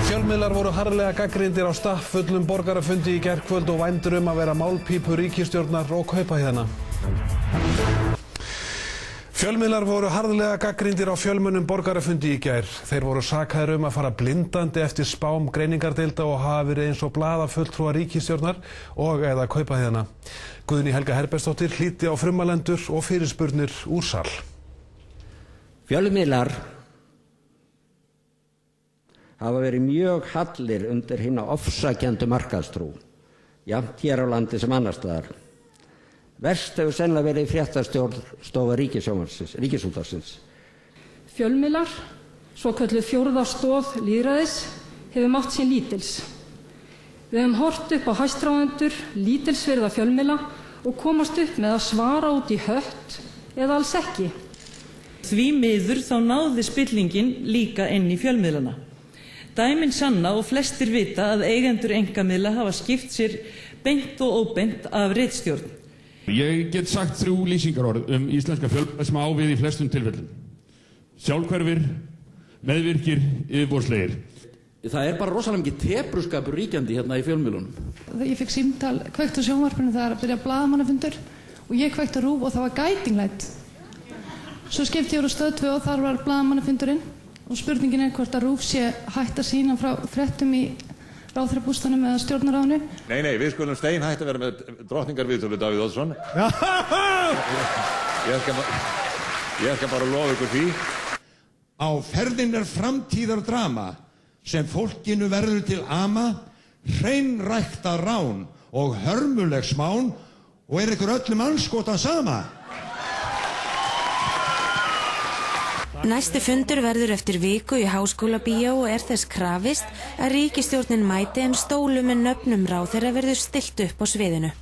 Fjölmiðlar voru harðlega gagnrýndir á stappfullum borgarafundi í gærkvöld og vændir að vera málpípu ríkisstjórnar og kaupa hérna. Fjölmiðlar voru harðlega gagnrýndir á fjölmennum borgarafundi í gær. Þeir voru sakaðir að fara blindandi eftir spám greiningardeilda og hafa verið eins og blaðafulltrúar ríkisstjórnar og eða kaupa hérna. Guðný Helga Herbertsdóttir hlýddi á frumalendur og fyrirspurnir úr sal. Fjölmiðlar hafa verið mjög hallir undir hina ofsakenndu markaðstrú, jafnt hér á landi sem annars staðar. Verst hefur sennilega verið fréttastofa Ríkisútvarpsins. Fjölmiðlar, svokölluð fjórða stoð lýðræðis, hefur mátt sín lítils. Við höfum horft upp á hæstráðendur lítilsvirða fjölmiðla og komast upp með að svara út í hött eða alls ekki. Því miður þá náði spillingin líka inn í fjölmiðlana. Dæmin sanna og flestir vita að eigendur einkamiðla hafa skipt sér beint og óbeint af ritstjórn. Ég get sagt 3 lýsingarorð íslenska fjölmiðla sem á við í flestum tilfellum. Sjálfhverfir, meðvirkir, yfirborðslegir. Það bara rosalega mikið tepruskapur ríkjandi hérna í fjölmiðlunum. Ég fekk símtal kveikt á sjónvarpinu þegar að byrja blaðamannafundur og ég kveikt á RÚV og það var gætinglæt. Svo skipti ég á Stöð 2 og þar var blaðamannafundurinn og spurningin hvort að RÚV sé hætt að sýna frá fréttum í ráðherrabústaðnum eða stjórnarráðinu. Nei, við skulum steinhætt að vera með drottningarviðtölu Davíð Oddsson. Ég skal bara lofa ykkur því. Á ferðin framtíðardrama sem fólkinu verður til ama, hreinrækta rán og hörmuleg smán og ykkur öllum andskotað sama. Næsti fundur verður eftir viku í Háskólabíó og þess krafist að ríkisstjórnin mæti en stólum með nöfnum ráðherra verður stillt upp á sviðinu.